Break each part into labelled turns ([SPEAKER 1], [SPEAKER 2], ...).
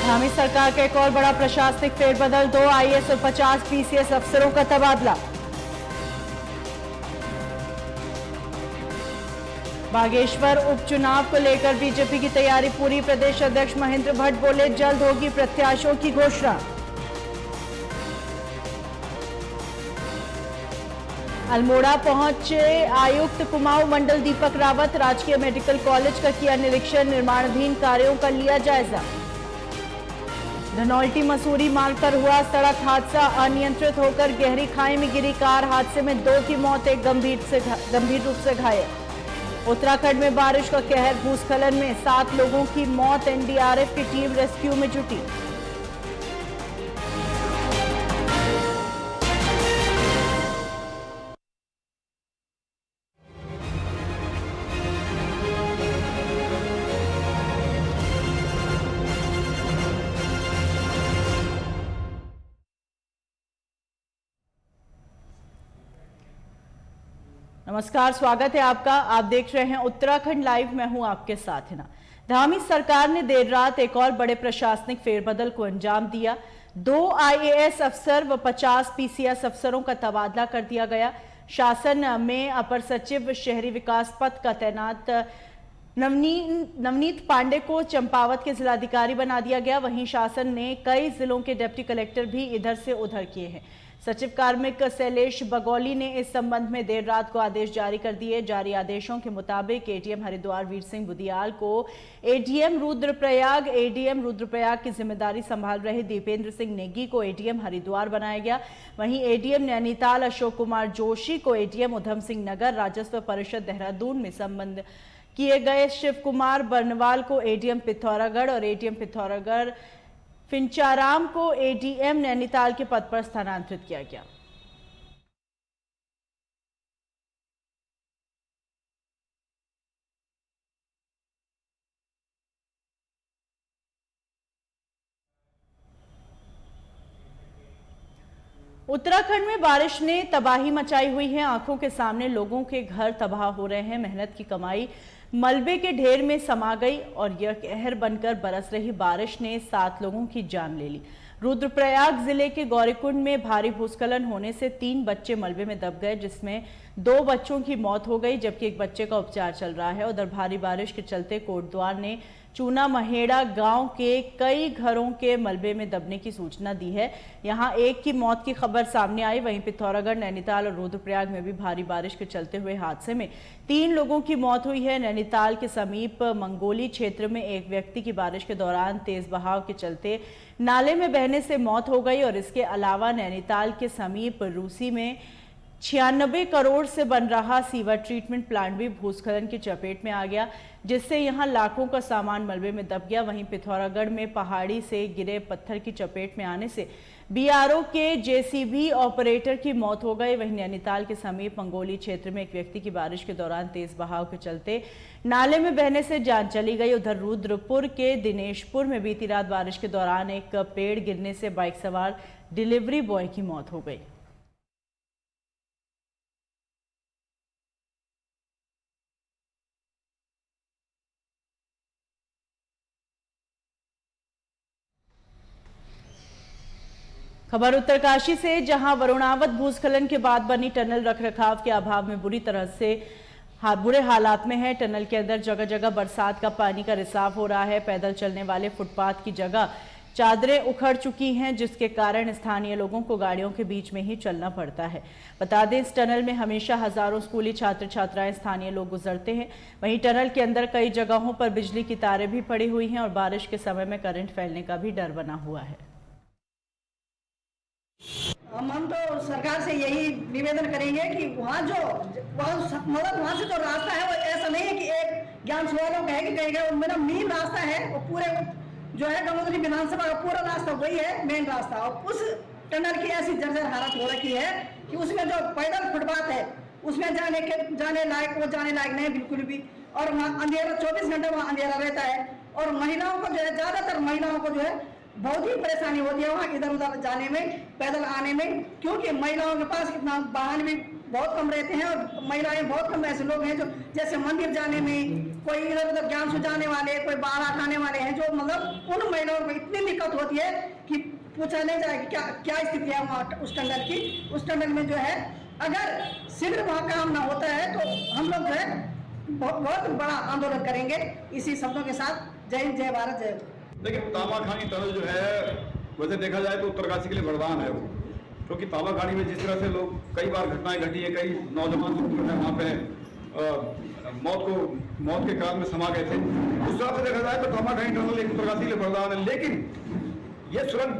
[SPEAKER 1] धामी सरकार का एक और बड़ा प्रशासनिक फेरबदल, 2 आईएएस और 50 पीसीएस अफसरों का तबादला। बागेश्वर उपचुनाव को लेकर बीजेपी की तैयारी पूरी, प्रदेश अध्यक्ष महेंद्र भट्ट बोले जल्द होगी प्रत्याशियों की घोषणा। अल्मोड़ा पहुंचे आयुक्त कुमाऊं मंडल दीपक रावत, राजकीय मेडिकल कॉलेज का किया निरीक्षण, निर्माणाधीन कार्यों का लिया जायजा। धनौल्टी मसूरी मार्ग पर हुआ सड़क हादसा, अनियंत्रित होकर गहरी खाई में गिरी कार, हादसे में 2 की मौत, एक गंभीर रूप से घायल। उत्तराखंड में बारिश का कहर, भूस्खलन में 7 लोगों की मौत, एनडीआरएफ की टीम रेस्क्यू में जुटी। नमस्कार, स्वागत है आपका। आप देख रहे हैं उत्तराखंड लाइव, मैं हूं आपके साथ हिना। धामी सरकार ने देर रात एक और बड़े प्रशासनिक फेरबदल को अंजाम दिया। 2 आईएएस अफसर व 50 पीसीएस अफसरों का तबादला कर दिया गया। शासन में अपर सचिव शहरी विकास पद का तैनात नवनीत पांडे को चंपावत के जिलाधिकारी बना दिया गया। वहीं शासन ने कई जिलों के डिप्टी कलेक्टर भी इधर से उधर किए हैं। सचिव कार्मिक शैलेश बगौली ने इस संबंध में देर रात को आदेश जारी कर दिए। जारी आदेशों के मुताबिक एडीएम हरिद्वार वीर सिंह बुदियाल को एडीएम रुद्रप्रयाग की जिम्मेदारी संभाल रहे दीपेंद्र सिंह नेगी को एडीएम हरिद्वार बनाया गया। वहीं एडीएम नैनीताल अशोक कुमार जोशी को एडीएम उधम सिंह नगर राजस्व परिषद देहरादून में संबंध किए गए। शिव कुमार बर्नवाल को एडीएम पिथौरागढ़ और एडीएम पिथौरागढ़ फिंचाराम को एडीएम नैनीताल के पद पर स्थानांतरित किया गया। उत्तराखंड में बारिश ने तबाही मचाई हुई है। आंखों के सामने लोगों के घर तबाह हो रहे हैं। मेहनत की कमाई मलबे के ढेर में समा गई और यह कहर बनकर बरस रही बारिश ने 7 लोगों की जान ले ली। रुद्रप्रयाग जिले के गौरीकुंड में भारी भूस्खलन होने से 3 बच्चे मलबे में दब गए, जिसमें 2 बच्चों की मौत हो गई जबकि एक बच्चे का उपचार चल रहा है। उधर भारी बारिश के चलते कोटद्वार ने चूना महेड़ा गांव के कई घरों के मलबे में दबने की सूचना दी है। यहां 1 की मौत की खबर सामने आई। वहीं पिथौरागढ़, नैनीताल और रुद्रप्रयाग में भी भारी बारिश के चलते हुए हादसे में 3 लोगों की मौत हुई है। नैनीताल के समीप मंगोली क्षेत्र में एक व्यक्ति की बारिश के दौरान तेज बहाव के चलते नाले में बहने से मौत हो गई और इसके अलावा नैनीताल के समीप रूसी में 96 करोड़ से बन रहा सीवर ट्रीटमेंट प्लांट भी भूस्खलन की चपेट में आ गया, जिससे यहां लाखों का सामान मलबे में दब गया। वहीं पिथौरागढ़ में पहाड़ी से गिरे पत्थर की चपेट में आने से बीआरओ के जेसीबी ऑपरेटर की मौत हो गई। वहीं नैनीताल के समीप मंगोली क्षेत्र में एक व्यक्ति की बारिश के दौरान तेज बहाव के चलते नाले में बहने से जान चली गई। उधर रुद्रपुर के दिनेशपुर में बीती रात बारिश के दौरान एक पेड़ गिरने से बाइक सवार डिलीवरी बॉय की मौत हो गई। खबर उत्तरकाशी से, जहां वरुणावत भूस्खलन के बाद बनी टनल रखरखाव के अभाव में बुरे हालात में है। टनल के अंदर जगह जगह बरसात का पानी का रिसाव हो रहा है। पैदल चलने वाले फुटपाथ की जगह चादरें उखड़ चुकी हैं, जिसके कारण स्थानीय लोगों को गाड़ियों के बीच में ही चलना पड़ता है। बता दें, इस टनल में हमेशा हजारों स्कूली छात्र छात्राएं, स्थानीय लोग गुजरते हैं। वहीं टनल के अंदर कई जगहों पर बिजली की तारें भी पड़ी हुई हैं और बारिश के समय में करंट फैलने का भी डर बना हुआ है।
[SPEAKER 2] हम तो सरकार से यही निवेदन करेंगे कि वहाँ से जो रास्ता है वो ऐसा नहीं है कि एक ज्ञान वालों का है कि कहीं मेरा मेन रास्ता है वो पूरे जो है गंगोत्री विधानसभा का पूरा रास्ता वही है मेन रास्ता। और उस टनल की ऐसी जर्जर हालत हो रखी है कि उसमें जो पैदल फुटपाथ है उसमें जाने लायक नहीं है बिल्कुल भी। और वहाँ अंधेरा 24 घंटे वहाँ अंधेरा रहता है और महिलाओं को जो है, ज्यादातर महिलाओं को जो है बहुत ही परेशानी होती है वहाँ इधर उधर जाने में, पैदल आने में, क्योंकि महिलाओं के पास इतना वाहन भी बहुत कम रहते हैं, और महिलाएं बहुत कम ऐसे लोग हैं जो जैसे मंदिर जाने में, कोई इधर उधर ज्ञान सुझाने वाले, कोई बाहर खाने वाले हैं, जो मतलब उन महिलाओं को इतनी दिक्कत होती है कि पूछा नहीं जाए कि क्या क्या स्थिति है वहाँ उस टनल की। उस टनल में जो है अगर शीघ्र वहाँ काम ना होता है तो हम लोग जो है बहुत बड़ा आंदोलन करेंगे इसी शब्दों के साथ। जय हिंद, जय भारत, जय।
[SPEAKER 3] देखिए, तामाखानी टनल जो है वैसे देखा जाए तो उत्तरकाशी के लिए वरदान है वो, क्योंकि तामाखानी में जिस तरह से लोग कई बार घटनाएं घटी है, कई नौजवान जो है वहाँ पे मौत के काल में समा गए थे, उस तरह से देखा जाए तो तामाखानी टनल एक उत्तरकाशी के लिए वरदान है। लेकिन ये सुरंग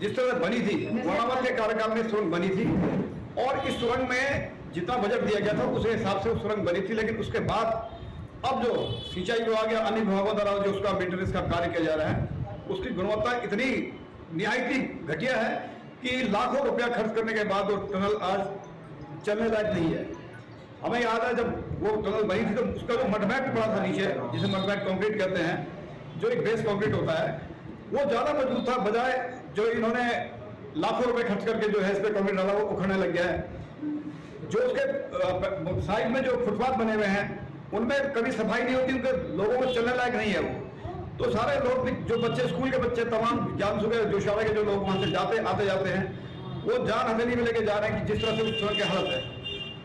[SPEAKER 3] जिस तरह बनी थी, वर्णावत के कार्यकाल में सुरंग बनी थी, और इस सुरंग में जितना बजट दिया गया था उस हिसाब से वो सुरंग बनी थी। लेकिन उसके बाद अब जो सिंचाई विभाग या अन्य विभागों द्वारा जो उसका मेंटेनेंस का कार्य किया जा रहा है, उसकी गुणवत्ता इतनी निहायती घटिया है कि लाखों रुपया खर्च करने के बाद वो टनल आज चलने लायक नहीं है। हमें याद है जब वो टनल बनी थी तो उसका जो मडमैट पड़ा था नीचे, जिसे मडमैट कंक्रीट कहते हैं, जो एक बेस कंक्रीट होता है, वो ज्यादा मजबूत था, बजाय जो इन्होंने लाखों रुपए खर्च करके जो है इस पे कंक्रीट डाला वो उखड़ने लग गया है। जो उसके साइड में जो फुटपाथ बने हुए हैं उनमें कभी सफाई नहीं होती, उनके लोगों को चलने लायक नहीं है वो। तो सारे लोग जो बच्चे, स्कूल के बच्चे, तमाम ज्ञान सुबह जोशाला के जो लोग वहां से आते जाते हैं, वो जान हथेली में लेके जा रहे हैं कि जिस तरह से उस सुरंग की हालत है।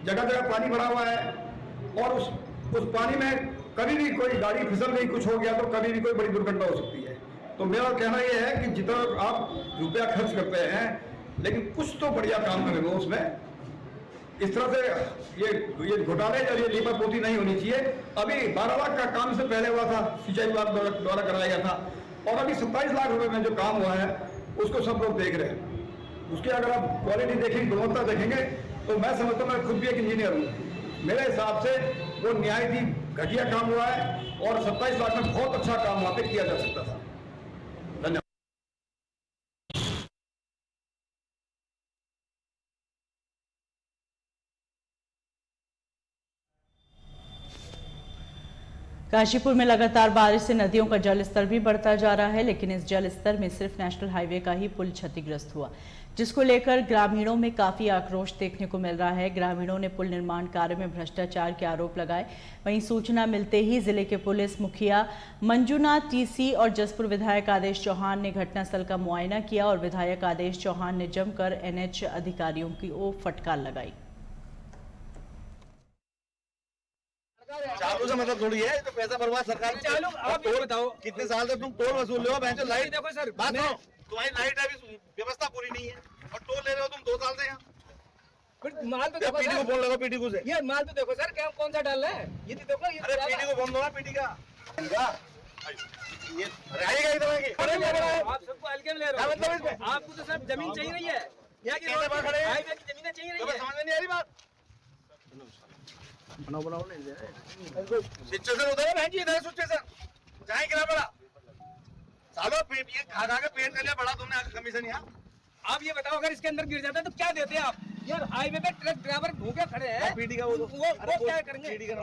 [SPEAKER 3] जगह जगह पानी भरा हुआ है, और उस पानी में कभी भी कोई गाड़ी फिसल गई, कुछ हो गया तो कभी भी कोई बड़ी दुर्घटना हो सकती है। तो मेरा कहना यह है कि जितना आप रुपया खर्च करते हैं, लेकिन कुछ तो बढ़िया काम करें वो उसमें। इस तरह से ये घोटाले या ये लीपापोती नहीं होनी चाहिए। अभी 12 लाख का काम से पहले हुआ था, सिंचाई विभाग द्वारा कराया गया था, और अभी 27 लाख रुपए में जो काम हुआ है उसको सब लोग देख रहे हैं। उसकी अगर आप क्वालिटी देखेंगे, गुणवत्ता देखेंगे, तो मैं समझता हूँ, मैं खुद भी एक इंजीनियर हूँ, मेरे हिसाब से वो निहायती घटिया काम हुआ है, और 27 लाख में बहुत अच्छा काम वहाँ पे किया जा सकता था। धन्यवाद।
[SPEAKER 1] काशीपुर में लगातार बारिश से नदियों का जल स्तर भी बढ़ता जा रहा है, लेकिन इस जल स्तर में सिर्फ नेशनल हाईवे का ही पुल क्षतिग्रस्त हुआ, जिसको लेकर ग्रामीणों में काफी आक्रोश देखने को मिल रहा है। ग्रामीणों ने पुल निर्माण कार्य में भ्रष्टाचार के आरोप लगाए। वहीं सूचना मिलते ही जिले के पुलिस मुखिया मंजूनाथ टीसी और जसपुर विधायक आदेश चौहान ने घटनास्थल का मुआयना किया, और विधायक आदेश चौहान ने जमकर NH अधिकारियों की ओर फटकार लगाई।
[SPEAKER 4] चालू से मतलब थोड़ी है, तो पैसा बर्बाद सरकार
[SPEAKER 5] चालू। आप ये बताओ
[SPEAKER 4] कितने साल से तुम टोल वसूल रहे हो? बहन लाइट
[SPEAKER 5] देखो सर,
[SPEAKER 4] बात सुनो, तुम्हारी लाइट अभी व्यवस्था पूरी नहीं है और टोल ले रहे हो तुम 2 साल से यहाँ।
[SPEAKER 5] फिर माल तो देखो
[SPEAKER 4] पीटी को फोन लगा, पीटी को से
[SPEAKER 5] ये माल तो देखो सर, क्या कौन सा डाल रहा है ये तो देखो। ये
[SPEAKER 4] अरे पीटी को फोन दो ना, पीटी का ये रहेगा इधर की।
[SPEAKER 5] आप सबको हल्के में ले रहे हो।
[SPEAKER 4] मतलब इसमें
[SPEAKER 5] आपको तो सर जमीन चाहिए नहीं है, यहाँ की
[SPEAKER 4] कैसे खड़े हैं?
[SPEAKER 5] हाईवे की जमीनें चाहिए नहीं है।
[SPEAKER 4] समझ में नहीं आ रही बात। बनाओ सिचुएशन उधर है बहन जी, इधर है सिचुएशन। जहाँ गिरा पड़ा सालों ये खा के पेट कर लिया बड़ा तुमने कमीशन यहाँ।
[SPEAKER 5] आप ये बताओ, अगर इसके अंदर गिर जाता है तो क्या देते हैं आप? यार हाईवे पे ट्रक ड्राइवर भूखे खड़े हैं,
[SPEAKER 4] पीटी का वो
[SPEAKER 5] क्या करेंगे?
[SPEAKER 4] पीटी का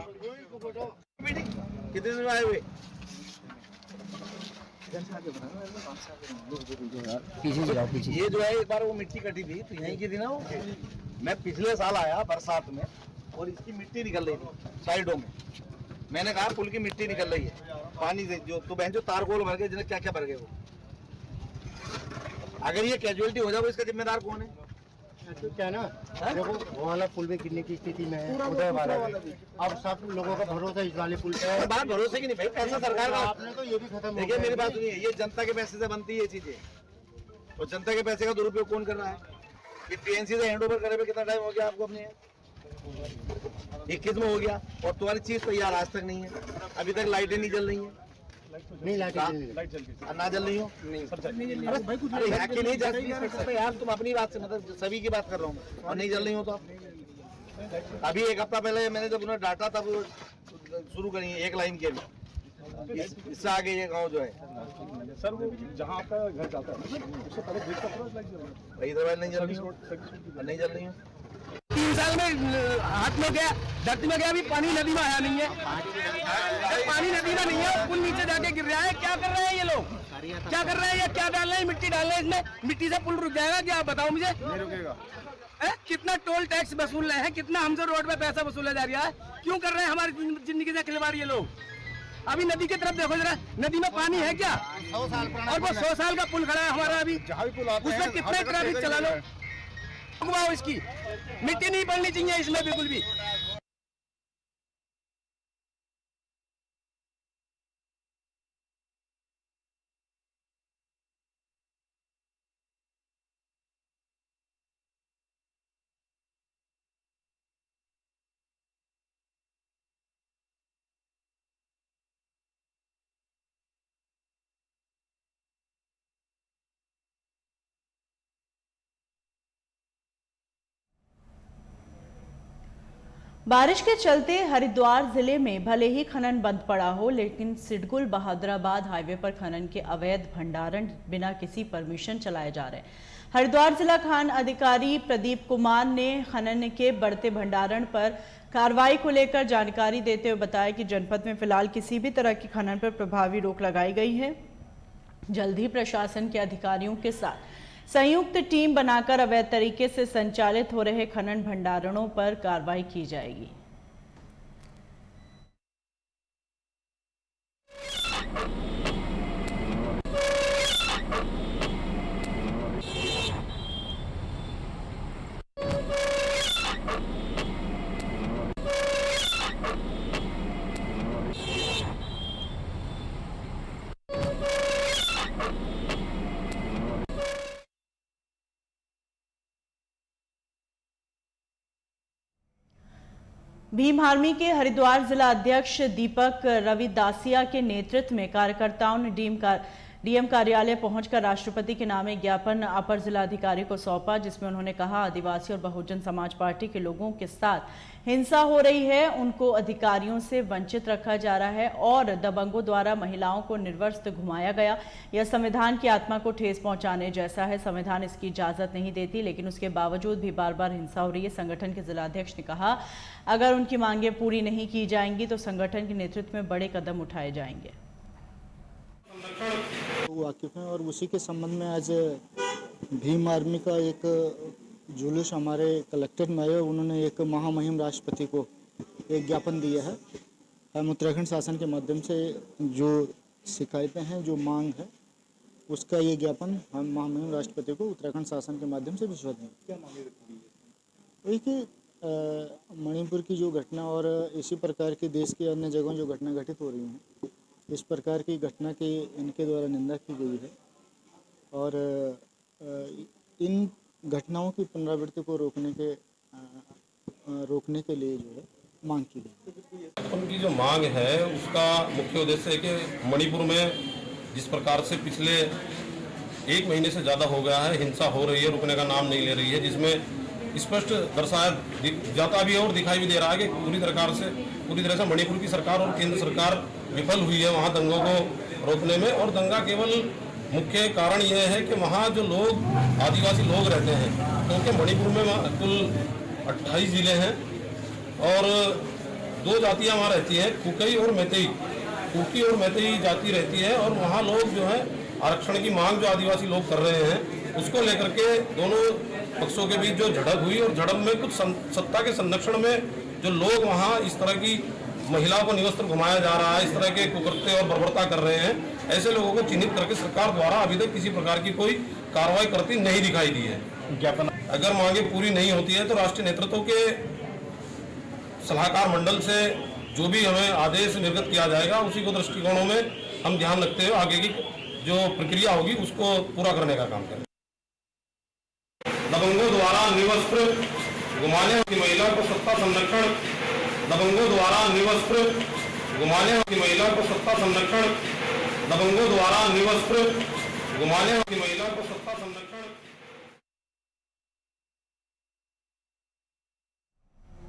[SPEAKER 4] पीटी कितने दिन में आए हुए? पीछे ये जो है, एक बार वो मिट्टी कटी थी तो यहीं की थी ना वो। मैं पिछले साल आया बरसात में और इसकी मिट्टी निकल रही थी साइडों में। मैंने कहा पुल की मिट्टी निकल रही है पानी से, जो तो बहन जो तारकोल भर गए, जिन्हें क्या क्या भर गए वो। अगर ये कैजुअलिटी हो जाए तो इसका जिम्मेदार कौन है?
[SPEAKER 6] तो क्या ना, देखो वो वाला पुल में गिरने की स्थिति में है, उधर वाला अब सब लोगों का भरोसा इस वाले पुल पे है।
[SPEAKER 4] बात भरोसे की नहीं भाई, पैसा सरकार का।
[SPEAKER 6] आपने तो ये भी खत्म।
[SPEAKER 4] देखिए मेरी बात सुनिए, ये जनता के पैसे से बनती है ये चीजें, और जनता के पैसे का दुरुपयोग कौन कर रहा है? ये TNC से हैंड ओवर करे कितना टाइम हो गया आपको? अपने 21 में हो गया, और तुम्हारी चीज तैयार आज तक नहीं है, अभी तक लाइटें नहीं जल रही है।
[SPEAKER 6] नहीं लाइट
[SPEAKER 4] ना जल रही हो? अरे यहाँ की नहीं जल सकते यार, तुम अपनी बात से, मतलब सभी की बात कर रहा हूँ, और नहीं जल रही हो तो आप। अभी 1 हफ्ता पहले मैंने जब उन्हें डाटा तब शुरू करी है 1 लाइन के लिए, इससे आगे ये गाँव जो है
[SPEAKER 7] सर, वो जहाँ आपका घर जाता है उससे पहले ब्रिज का पूरा लाइट जल रहा है।
[SPEAKER 4] इधर नहीं जल रही हो? नहीं जल रही हो?
[SPEAKER 5] 3 साल में हाथ में गया, धरती में गया, अभी पानी नदी में आया नहीं है। जब पानी नदी में नहीं है, पुल नीचे जाके गिर रहा है। क्या कर रहे हैं ये लोग? क्या कर रहे हैं? ये क्या डाल रहे हैं? मिट्टी डाल रहे हैं इसमें, मिट्टी से पुल रुक जाएगा क्या? आप बताओ मुझे।
[SPEAKER 7] नहीं रुकेगा।
[SPEAKER 5] कितना टोल टैक्स वसूल रहे हैं, कितना हमसे रोड पे पैसा वसूला जा रहा है, क्यों कर रहे हैं हमारी जिंदगी से खिलवाड़ ये लोग। अभी नदी की तरफ देखो जरा, नदी में पानी है क्या?
[SPEAKER 4] 100 साल पुराना
[SPEAKER 5] और वो 100 साल का पुल खड़ा है हमारा अभी, उसमें कितने ट्रैफिक चला लो, घुमाओ इसकी मिट्टी नहीं पड़नी चाहिए इसमें बिल्कुल भी।
[SPEAKER 1] बारिश के चलते हरिद्वार जिले में भले ही खनन बंद पड़ा हो, लेकिन सिडकुल बहादुराबाद हाईवे पर खनन के अवैध भंडारण बिना किसी परमिशन चलाए जा रहे हैं। हरिद्वार जिला खान अधिकारी प्रदीप कुमार ने खनन के बढ़ते भंडारण पर कार्रवाई को लेकर जानकारी देते हुए बताया कि जनपद में फिलहाल किसी भी तरह की खनन पर प्रभावी रोक लगाई गई है। जल्द ही प्रशासन के अधिकारियों के साथ संयुक्त टीम बनाकर अवैध तरीके से संचालित हो रहे खनन भंडारणों पर कार्रवाई की जाएगी। भीम आर्मी के हरिद्वार जिला अध्यक्ष दीपक रविदासिया के नेतृत्व में कार्यकर्ताओं ने डीएम कार्यालय पहुंचकर राष्ट्रपति के नाम एक ज्ञापन अपर जिलाधिकारी को सौंपा, जिसमें उन्होंने कहा आदिवासी और बहुजन समाज पार्टी के लोगों के साथ हिंसा हो रही है, उनको अधिकारियों से वंचित रखा जा रहा है और दबंगों द्वारा महिलाओं को निर्वस्त्र घुमाया गया। यह संविधान की आत्मा को ठेस पहुंचाने जैसा है। संविधान इसकी इजाजत नहीं देती, लेकिन उसके बावजूद भी बार बार हिंसा हो रही है। संगठन के जिलाध्यक्ष ने कहा अगर उनकी मांगें पूरी नहीं की जाएंगी तो संगठन के नेतृत्व में बड़े कदम उठाए जाएंगे।
[SPEAKER 8] वाकिफ हैं और उसी के संबंध में आज भीम आर्मी का एक जुलूस हमारे कलेक्ट्रेट में आया। उन्होंने एक महामहिम राष्ट्रपति को एक ज्ञापन दिया है। हम उत्तराखंड शासन के माध्यम से जो शिकायतें हैं, जो मांग है, उसका ये ज्ञापन हम महामहिम राष्ट्रपति को उत्तराखंड शासन के माध्यम से भिजवा देंगे। क्या मांगे रखी है? कि मणिपुर की जो घटना और इसी प्रकार की देश की अन्य जगहों जो घटना घटित हो रही हैं, इस प्रकार की घटना की इनके द्वारा निंदा की गई है और इन घटनाओं की पुनरावृत्ति को रोकने के लिए जो है मांग की गई।
[SPEAKER 9] उनकी जो मांग है उसका मुख्य उद्देश्य है कि मणिपुर में जिस प्रकार से पिछले 1 महीने से ज़्यादा हो गया है, हिंसा हो रही है, रुकने का नाम नहीं ले रही है, जिसमें स्पष्ट दर्शाया जाता भी है और दिखाई भी दे रहा है कि पूरी तरह से मणिपुर की सरकार और केंद्र सरकार विफल हुई है वहाँ दंगों को रोकने में। और दंगा केवल मुख्य कारण यह है कि वहाँ जो लोग आदिवासी लोग रहते हैं, क्योंकि मणिपुर में कुल 28 जिले हैं और 2 जातियाँ वहाँ रहती हैं, कुकी और मैतेई। कुकी और मैतेई जाति रहती है और वहाँ लोग जो है आरक्षण की मांग जो आदिवासी लोग कर रहे हैं, उसको लेकर के दोनों पक्षों के बीच जो झड़प हुई और झड़प में कुछ सत्ता के संरक्षण में जो लोग वहाँ इस तरह की महिलाओं को निवस्त्र घुमाया जा रहा है, इस तरह के कुकृत्य और बर्बरता कर रहे हैं, ऐसे लोगों को चिन्हित करके सरकार द्वारा अभी तक किसी प्रकार की कोई कार्रवाई करती नहीं दिखाई दी है। ज्ञापन अगर मांगे पूरी नहीं होती है तो राष्ट्रीय नेतृत्व के सलाहकार मंडल से जो भी हमें आदेश निर्गत किया जाएगा, उसी को दृष्टिकोणों में हम ध्यान रखते हुए आगे की जो प्रक्रिया होगी उसको पूरा करने का काम करें। दबंगों द्वारा निवस्त्र घुमाने की महिला को सत्ता संरक्षण, दबंगों द्वारा निवस्त्र घुमाने की महिला को सत्ता संरक्षण, दबंगों द्वारा निवस्त्र घुमाने की महिला को सत्ता संरक्षण।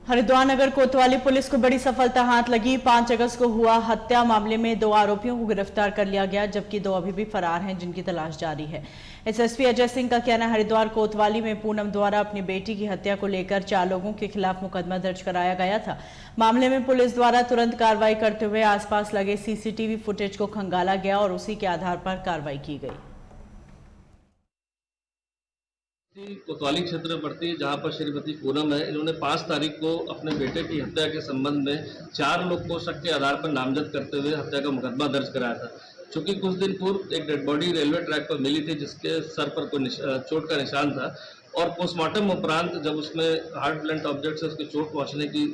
[SPEAKER 1] हरिद्वार नगर कोतवाली पुलिस को बड़ी सफलता हाथ लगी। 5 अगस्त को हुआ हत्या मामले में 2 आरोपियों को गिरफ्तार कर लिया गया, जबकि 2 अभी भी फरार हैं, जिनकी तलाश जारी है। एसएसपी अजय सिंह का कहना है हरिद्वार कोतवाली में पूनम द्वारा अपनी बेटी की हत्या को लेकर 4 लोगों के खिलाफ मुकदमा दर्ज कराया गया था। मामले में पुलिस द्वारा तुरंत कार्रवाई करते हुए आसपास लगे सीसीटीवी फुटेज को खंगाला गया और उसी के आधार पर कार्रवाई की गई।
[SPEAKER 10] कोतवाली क्षेत्र में पड़ती है, जहां पर श्रीमती पूनम है। इन्होंने 5 तारीख को अपने बेटे की हत्या के संबंध में 4 लोग को शक के आधार पर नामजद करते हुए हत्या का मुकदमा दर्ज कराया था। चूंकि कुछ दिन पूर्व एक डेड बॉडी रेलवे ट्रैक पर मिली थी, जिसके सर पर कोई चोट का निशान था, और पोस्टमार्टम उपरांत जब उसमें हार्ड ब्लंट ऑब्जेक्ट से उसकी चोट पहुंचने की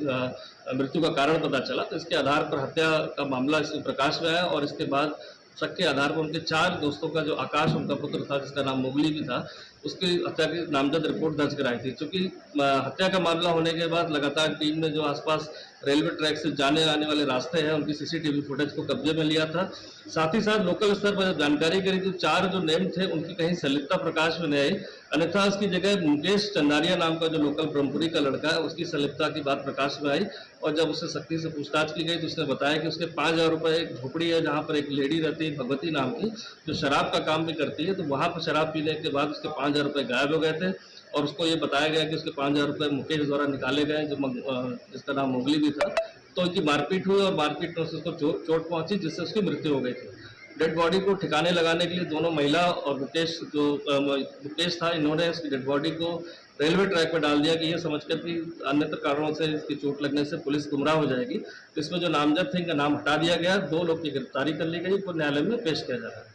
[SPEAKER 10] मृत्यु का कारण पता चला, तो इसके आधार पर हत्या का मामला इसके प्रकाश में आया। और इसके बाद शक के आधार पर उनके 4 दोस्तों का, जो आकाश उनका पुत्र था जिसका नाम मोगली भी था, उसकी हत्या की नामजद रिपोर्ट दर्ज कराई थी। चूंकि हत्या का मामला होने के बाद लगातार टीम ने जो आसपास रेलवे ट्रैक से जाने आने वाले रास्ते हैं उनकी सीसीटीवी फुटेज को कब्जे में लिया था। साथ ही साथ लोकल स्तर पर जानकारी करी तो 4 जो नेम थे उनकी कहीं संलिप्तता प्रकाश में नहीं आई, अन्यथा उसकी जगह मुकेश चंदारिया नाम का जो लोकल ब्रह्मपुरी का लड़का है उसकी संलिप्तता की बात प्रकाश में आई। और जब उससे सख्ती से पूछताछ की गई तो उसने बताया कि उसके 5,000 रुपये एक झोपड़ी है जहाँ पर एक लेडी रहती है भगवती नाम की, जो शराब का काम भी करती है, तो वहाँ पर शराब पीने के बाद उसके 5,000 रुपये गायब हो गए थे। और उसको ये बताया गया कि उसके 5,000 रुपये मुकेश द्वारा निकाले गए, जो जिसका नाम मोगली भी था। तो उनकी मारपीट हुई और मारपीट में उसको चोट पहुंची, जिससे उसकी मृत्यु हो गई थी। डेड बॉडी को ठिकाने लगाने के लिए दोनों महिला और मुकेश था, इन्होंने इस डेड बॉडी को रेलवे ट्रैक पर डाल दिया कि ये समझकर कि अन्यत्र कारणों से इसकी चोट लगने से पुलिस गुमराह हो जाएगी। तो इसमें जो नामजद थे इनका नाम हटा दिया गया, 2 लोग की गिरफ्तारी कर ली गई, को न्यायालय में पेश किया जा रहा है।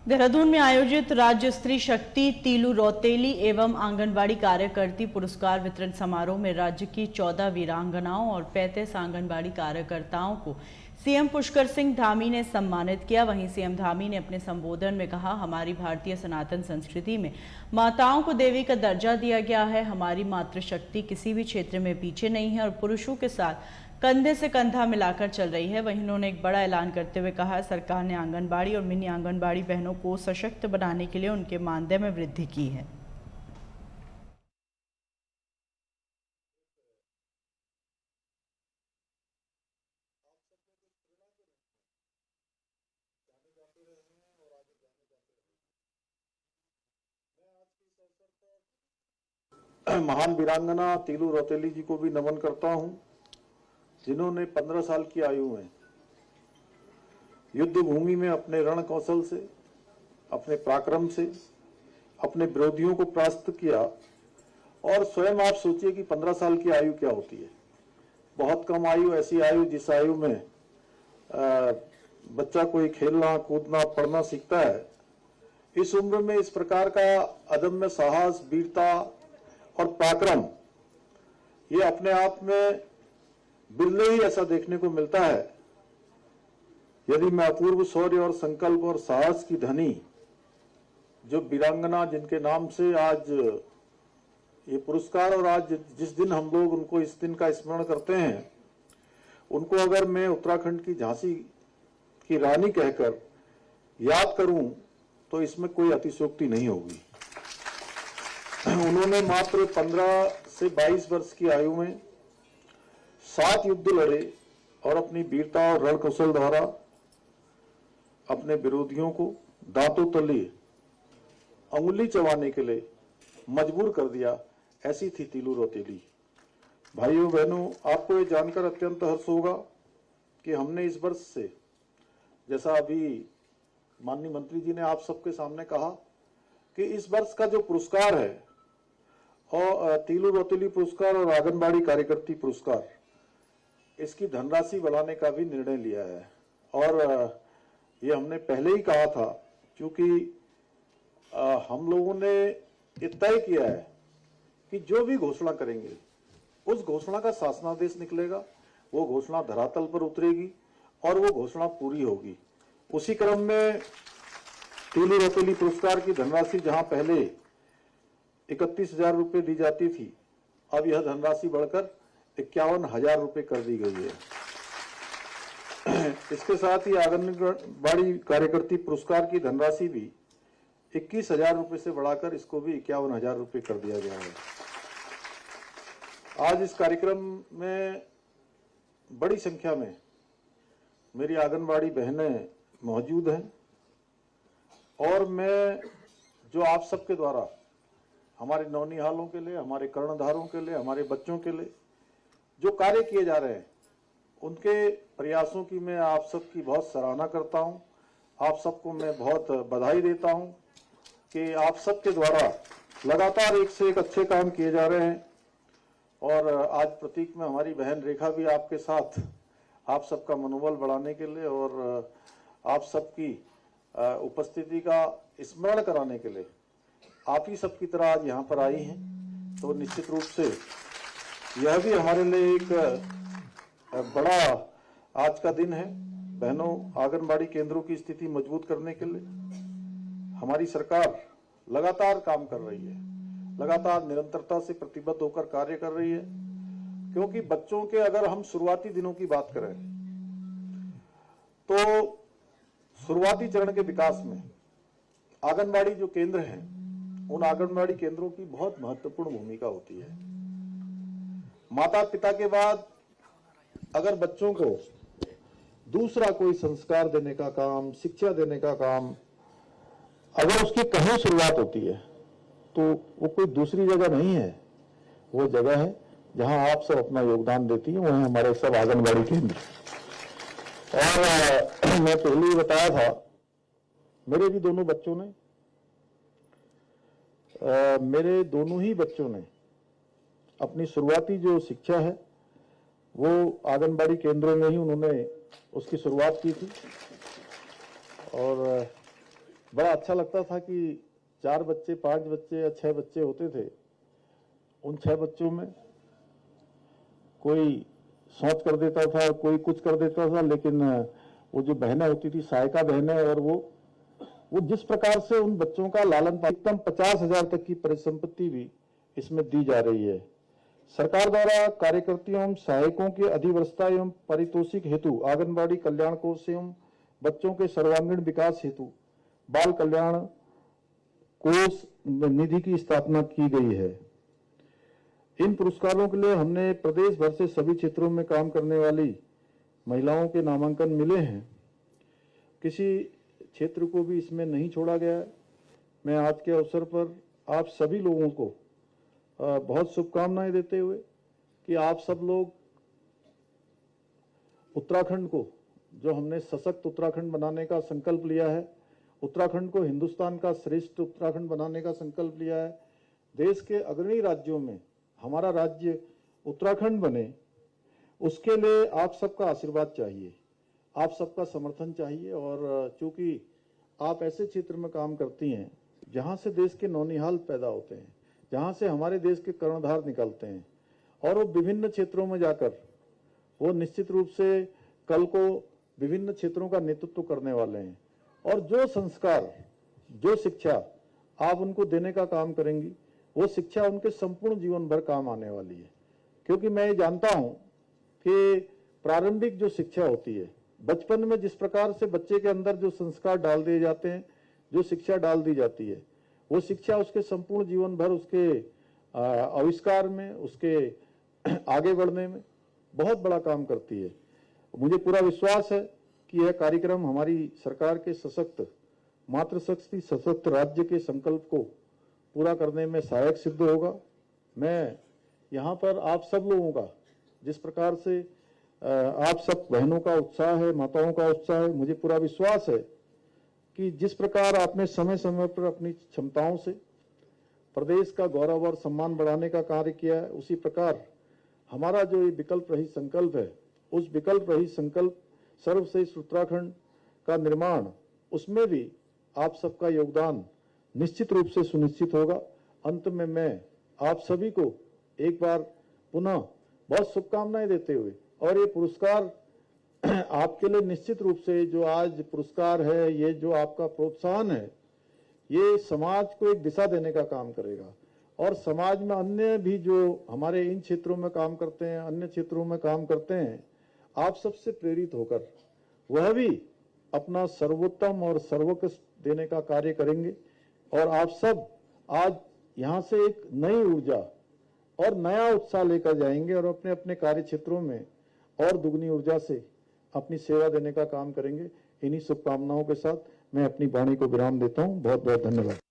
[SPEAKER 1] देहरादून में आयोजित राज्य स्त्री शक्ति तीलू रौतेली एवं आंगनबाड़ी कार्यकर्ती पुरस्कार वितरण समारोह में राज्य की 14 वीरांगनाओं और 35 आंगनबाड़ी कार्यकर्ताओं को सीएम पुष्कर सिंह धामी ने सम्मानित किया। वहीं सीएम धामी ने अपने संबोधन में कहा, हमारी भारतीय सनातन संस्कृति में माताओं को देवी का दर्जा दिया गया है। हमारी मातृशक्ति किसी भी क्षेत्र में पीछे नहीं है और पुरुषों के साथ कंधे से कंधा मिलाकर चल रही है। वहीं उन्होंने एक बड़ा ऐलान करते हुए कहा, सरकार ने आंगनबाड़ी और मिनी आंगनबाड़ी बहनों को सशक्त बनाने के लिए उनके मानदेय में वृद्धि की है।
[SPEAKER 7] महान वीरांगना तीलू रौतेली जी को भी नमन करता हूं, जिन्होंने 15 साल की आयु में युद्ध भूमि में अपने रण कौशल से, अपने पराक्रम से अपने विरोधियों को परास्त किया। और स्वयं आप सोचिए कि 15 साल की आयु क्या होती है। बहुत कम आयु, ऐसी आयु जिस आयु में बच्चा कोई खेलना कूदना पढ़ना सीखता है। इस उम्र में इस प्रकार का अदम्य साहस, वीरता और पराक्रम, ये अपने आप में बिरले ही ऐसा देखने को मिलता है। यदि मैं अपूर्व शौर्य और संकल्प और साहस की धनी जो वीरांगना, जिनके नाम से आज ये पुरस्कार और आज जिस दिन हम लोग उनको इस दिन का स्मरण करते हैं, उनको अगर मैं उत्तराखंड की झांसी की रानी कहकर याद करूं तो इसमें कोई अतिशयोक्ति नहीं होगी। उन्होंने मात्र 15 से 22 वर्ष की आयु में 7 युद्ध लड़े और अपनी वीरता और रणकौशल द्वारा अपने विरोधियों को दांतों तले अंगुली चबाने के लिए मजबूर कर दिया। ऐसी थी तीलू रौतेली। भाइयों बहनों, आपको ये जानकर अत्यंत हर्ष होगा कि हमने इस वर्ष से, जैसा अभी माननीय मंत्री जी ने आप सबके सामने कहा, कि इस वर्ष का जो पुरस्कार है और तीलू रौतेली पुरस्कार और आंगनबाड़ी कार्यकर्ती पुरस्कार, इसकी धनराशि बढ़ाने का भी निर्णय लिया है। और ये हमने पहले ही कहा था, क्योंकि हम लोगों ने ये तय किया है कि जो भी घोषणा करेंगे उस घोषणा का शासनादेश निकलेगा, वो घोषणा धरातल पर उतरेगी और वो घोषणा पूरी होगी। उसी क्रम में तीली रतौली पुरस्कार की धनराशि जहां पहले 31,000 रुपये दी जाती थी, अब यह धनराशि बढ़कर 51,000 रुपये कर दी गई है। इसके साथ ही आंगनबाड़ी कार्यकर्ती पुरस्कार की धनराशि भी 21,000 रुपये से बढ़ाकर इसको भी 51,000 रुपये कर दिया गया है। आज इस कार्यक्रम में बड़ी संख्या में मेरी आंगनबाड़ी बहनें मौजूद हैं और मैं जो आप सबके द्वारा हमारे नौनिहालों के लिए, हमारे कर्णधारों के लिए, हमारे बच्चों के लिए जो कार्य किए जा रहे हैं, उनके प्रयासों की मैं आप सबकी बहुत सराहना करता हूं। आप सबको मैं बहुत बधाई देता हूं कि आप सबके द्वारा लगातार एक से एक अच्छे काम किए जा रहे हैं। और आज प्रतीक में हमारी बहन रेखा भी आपके साथ आप सबका मनोबल बढ़ाने के लिए और आप सबकी उपस्थिति का स्मरण कराने के लिए आप ही सबकी तरह आज यहाँ पर आई हैं। तो निश्चित रूप से यह भी हमारे लिए एक बड़ा आज का दिन है। बहनों, आंगनबाड़ी केंद्रों की स्थिति मजबूत करने के लिए हमारी सरकार लगातार काम कर रही है, लगातार निरंतरता से प्रतिबद्ध होकर कार्य कर रही है। क्योंकि बच्चों के अगर हम शुरुआती दिनों की बात करें तो शुरुआती चरण के विकास में आंगनबाड़ी जो केंद्र हैं, उन आंगनबाड़ी केंद्रों की बहुत महत्वपूर्ण भूमिका होती है। माता पिता के बाद अगर बच्चों को दूसरा कोई संस्कार देने का काम, शिक्षा देने का काम अगर उसकी कहीं शुरुआत होती है तो वो कोई दूसरी जगह नहीं है, वो जगह है जहां आप सब अपना योगदान देती हैं, वहीं हमारे सब आंगनबाड़ी केंद्र। और मैं पहले ही बताया था, मेरे दोनों ही बच्चों ने अपनी शुरुआती जो शिक्षा है वो आंगनबाड़ी केंद्रों में ही उन्होंने उसकी शुरुआत की थी। और बड़ा अच्छा लगता था कि 4 बच्चे, 5 बच्चे या 6 बच्चे होते थे। उन 6 बच्चों में कोई सोच कर देता था, कोई कुछ कर देता था, लेकिन वो जो बहनें होती थी, सहायिका बहनें, और वो जिस प्रकार से उन बच्चों का लालन पालन, एकदम 50,000 तक की परिसंपत्ति भी इसमें दी जा रही है। सरकार द्वारा कार्यकर्तियों एवं सहायकों की अधिवस्था एवं पारितोषिक हेतु आंगनबाड़ी कल्याण कोष एवं बच्चों के सर्वांगीण विकास हेतु बाल कल्याण कोष निधि की स्थापना की गई है। इन पुरस्कारों के लिए हमने प्रदेश भर से सभी क्षेत्रों में काम करने वाली महिलाओं के नामांकन मिले हैं। किसी क्षेत्र को भी इसमें नहीं छोड़ा गया है। मैं आज के अवसर पर आप सभी लोगों को बहुत शुभकामनाएं देते हुए कि आप सब लोग उत्तराखंड को, जो हमने सशक्त उत्तराखंड बनाने का संकल्प लिया है, उत्तराखंड को हिंदुस्तान का श्रेष्ठ उत्तराखंड बनाने का संकल्प लिया है, देश के अग्रणी राज्यों में हमारा राज्य उत्तराखंड बने, उसके लिए आप सबका आशीर्वाद चाहिए, आप सबका समर्थन चाहिए। और चूंकि आप ऐसे क्षेत्र में काम करती हैं जहां से देश के नौनिहाल पैदा होते हैं, जहां से हमारे देश के कर्णधार निकलते हैं, और वो विभिन्न क्षेत्रों में जाकर वो निश्चित रूप से कल को विभिन्न क्षेत्रों का नेतृत्व करने वाले हैं। और जो संस्कार, जो शिक्षा आप उनको देने का काम करेंगी, वो शिक्षा उनके संपूर्ण जीवन भर काम आने वाली है। क्योंकि मैं ये जानता हूं कि प्रारंभिक जो शिक्षा होती है, बचपन में जिस प्रकार से बच्चे के अंदर जो संस्कार डाल दिए जाते हैं, जो शिक्षा डाल दी जाती है, वो शिक्षा उसके संपूर्ण जीवन भर उसके आविष्कार में, उसके आगे बढ़ने में बहुत बड़ा काम करती है। मुझे पूरा विश्वास है कि यह कार्यक्रम हमारी सरकार के सशक्त, मातृशक्ति सशक्त राज्य के संकल्प को पूरा करने में सहायक सिद्ध होगा। मैं यहाँ पर आप सब लोगों का, जिस प्रकार से आप सब बहनों का उत्साह है, माताओं का उत्साह है, मुझे पूरा विश्वास है कि जिस प्रकार आपने समय समय पर अपनी क्षमताओं से प्रदेश का गौरव और सम्मान बढ़ाने का कार्य किया है, उसी प्रकार हमारा जो ये विकल्प रहित संकल्प है, उस विकल्प रहित संकल्प सर्वश्रेष्ठ उत्तराखंड का निर्माण, उसमें भी आप सबका योगदान निश्चित रूप से सुनिश्चित होगा। अंत में मैं आप सभी को एक बार पुनः बहुत शुभकामनाएं देते हुए, और ये पुरस्कार आपके लिए निश्चित रूप से जो आज पुरस्कार है, ये जो आपका प्रोत्साहन है, ये समाज को एक दिशा देने का काम करेगा और समाज में अन्य भी जो हमारे इन क्षेत्रों में काम करते हैं, अन्य क्षेत्रों में काम करते हैं, आप सबसे प्रेरित होकर वह भी अपना सर्वोत्तम और सर्वोत्कृष्ट देने का कार्य करेंगे और आप सब आज यहाँ से एक नई ऊर्जा और नया उत्साह लेकर जाएंगे और अपने अपने कार्य क्षेत्रों में और दुगनी ऊर्जा से अपनी सेवा देने का काम करेंगे। इन्हीं शुभकामनाओं के साथ मैं अपनी वाणी को विराम देता हूँ। बहुत बहुत धन्यवाद।